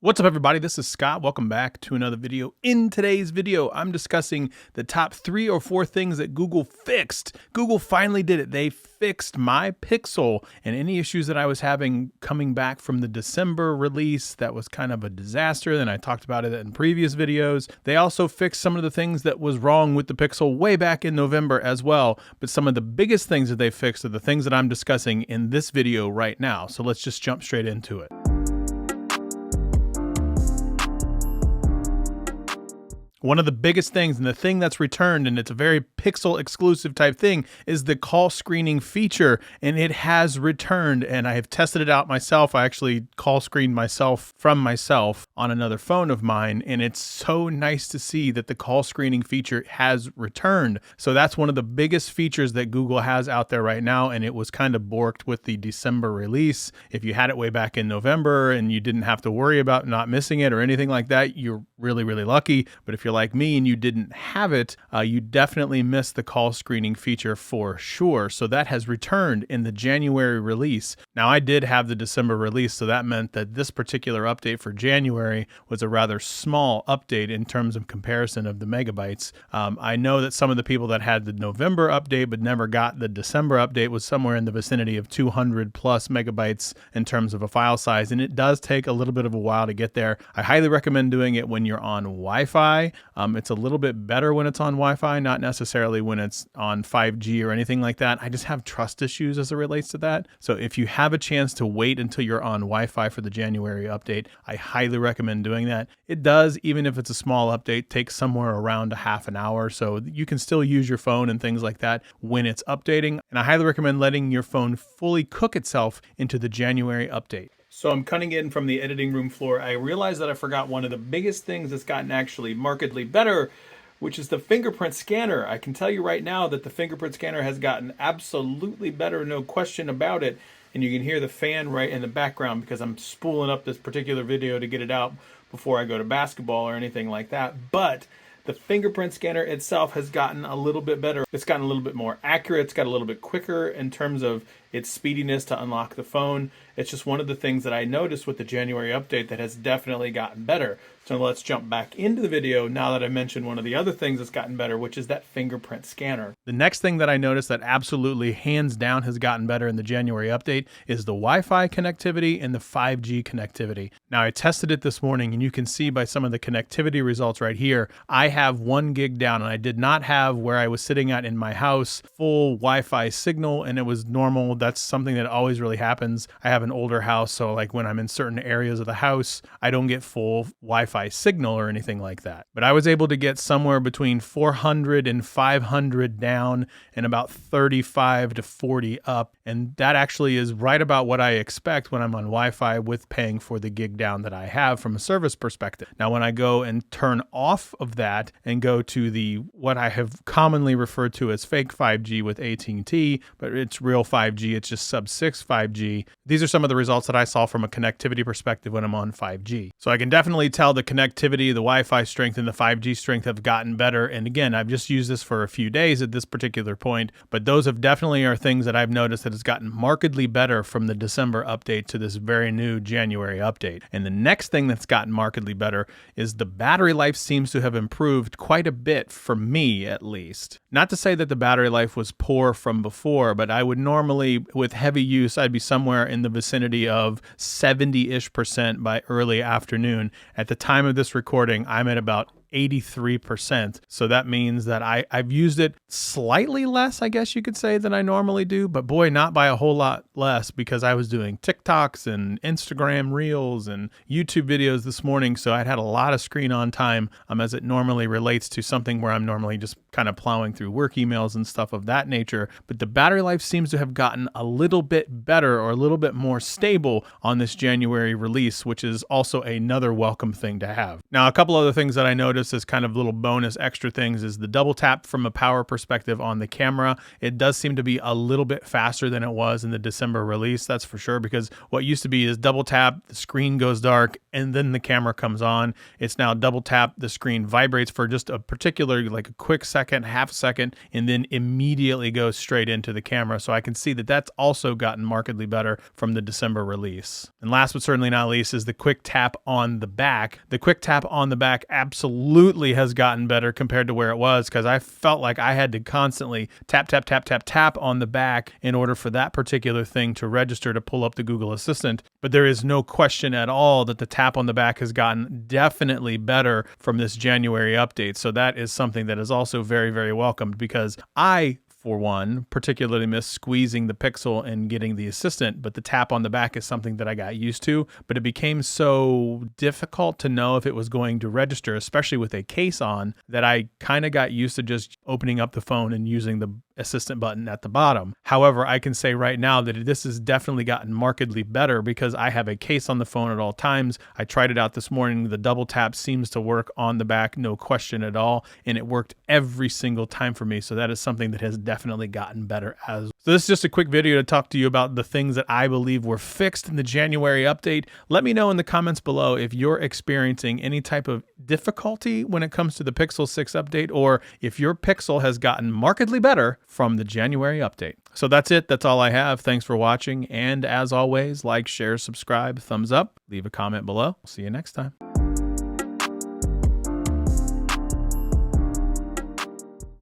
What's up, everybody? This is Scott. Welcome back to another video. In today's video, I'm discussing the top 3 or 4 things that Google fixed. Google finally did it. They fixed my Pixel and any issues that I was having coming back from the December release. That was kind of a disaster. Then I talked about it in previous videos. They also fixed some of the things that was wrong with the Pixel way back in November as well. But some of the biggest things that they fixed are the things that I'm discussing in this video right now. So let's just jump straight into it. One of the biggest things, and the thing that's returned, and it's a very Pixel exclusive type thing, is the call screening feature, and it has returned, and I have tested it out myself. I actually call screened myself from myself on another phone of mine, and it's so nice to see that the call screening feature has returned. So that's one of the biggest features that Google has out there right now, and it was kind of borked with the December release. If you had it way back in November and you didn't have to worry about not missing it or anything like that, you're really, really lucky. But if you're like me and you didn't have it, you definitely missed the call screening feature for sure. So that has returned in the January release. Now, I did have the December release, so that meant that this particular update for January was a rather small update in terms of comparison of the megabytes. I know that some of the people that had the November update but never got the December update was somewhere in the vicinity of 200 plus megabytes in terms of a file size, and it does take a little bit of a while to get there. I highly recommend doing it when you're on Wi-Fi. It's a little bit better when it's on Wi-Fi, not necessarily when it's on 5G or anything like that. I just have trust issues as it relates to that. So if you have a chance to wait until you're on Wi-Fi for the January update, I highly recommend doing that. It does, even if it's a small update, take somewhere around a half an hour. So you can still use your phone and things like that when it's updating. And I highly recommend letting your phone fully cook itself into the January update. So I'm cutting in from the editing room floor. I realized that I forgot one of the biggest things that's gotten actually markedly better, which is the fingerprint scanner. I can tell you right now that the fingerprint scanner has gotten absolutely better, no question about it. And you can hear the fan right in the background because I'm spooling up this particular video to get it out before I go to basketball or anything like that. But the fingerprint scanner itself has gotten a little bit better. It's gotten a little bit more accurate. It's got a little bit quicker in terms of its speediness to unlock the phone. It's just one of the things that I noticed with the January update that has definitely gotten better. So let's jump back into the video now that I mentioned one of the other things that's gotten better, which is that fingerprint scanner. The next thing that I noticed that absolutely hands down has gotten better in the January update is the Wi-Fi connectivity and the 5G connectivity. Now, I tested it this morning, and you can see by some of the connectivity results right here, I have 1 gig down, and I did not have where I was sitting at in my house full Wi-Fi signal, and it was normal. That's something that always really happens. I have an older house, so like when I'm in certain areas of the house, I don't get full Wi-Fi signal or anything like that. But I was able to get somewhere between 400 and 500 down and about 35 to 40 up. And that actually is right about what I expect when I'm on Wi-Fi with paying for the gig down that I have from a service perspective. Now, when I go and turn off of that and go to the what I have commonly referred to as fake 5G with AT&T, but it's real 5G, it's just sub-6 5G. These are some of the results that I saw from a connectivity perspective when I'm on 5G. So I can definitely tell the connectivity, the Wi-Fi strength, and the 5G strength have gotten better. And again, I've just used this for a few days at this particular point, but those have definitely are things that I've noticed that has gotten markedly better from the December update to this very new January update. And the next thing that's gotten markedly better is the battery life seems to have improved quite a bit for me, at least. Not to say that the battery life was poor from before, but I would normally, with heavy use, I'd be somewhere in the vicinity of 70-ish% by early afternoon. At the time of this recording, I'm at about 83%. So that means that I've used it slightly less, I guess you could say, than I normally do, but boy, not by a whole lot less, because I was doing TikToks and Instagram Reels and YouTube videos this morning. So I'd had a lot of screen on time as it normally relates to something where I'm normally just kind of plowing through work emails and stuff of that nature. But the battery life seems to have gotten a little bit better or a little bit more stable on this January release, which is also another welcome thing to have. Now, a couple other things that I noticed as kind of little bonus extra things is the double tap from a power perspective perspective on the camera. It does seem to be a little bit faster than it was in the December release, that's for sure, because what used to be is double tap, the screen goes dark, and then the camera comes on. It's now double tap, the screen vibrates for just a particular, like a quick second, half a second, and then immediately goes straight into the camera. So I can see that that's also gotten markedly better from the December release. And last but certainly not least is the quick tap on the back. The quick tap on the back absolutely has gotten better compared to where it was, because I felt like I had to constantly tap, tap, tap, tap, tap on the back in order for that particular thing to register to pull up the Google Assistant. But there is no question at all that the tap on the back has gotten definitely better from this January update. So that is something that is also very, very welcomed, because I, for one, particularly miss squeezing the Pixel and getting the assistant, but the tap on the back is something that I got used to, but it became so difficult to know if it was going to register, especially with a case on, that I kind of got used to just opening up the phone and using the assistant button at the bottom. However, I can say right now that this has definitely gotten markedly better because I have a case on the phone at all times. I tried it out this morning. The double tap seems to work on the back, no question at all, and it worked every single time for me. So that is something that has definitely gotten better as well. So this is just a quick video to talk to you about the things that I believe were fixed in the January update. Let me know in the comments below if you're experiencing any type of difficulty when it comes to the Pixel 6 update, or if your Pixel has gotten markedly better from the January update. So that's it. That's all I have. Thanks for watching. And as always, like, share, subscribe, thumbs up, leave a comment below. See you next time.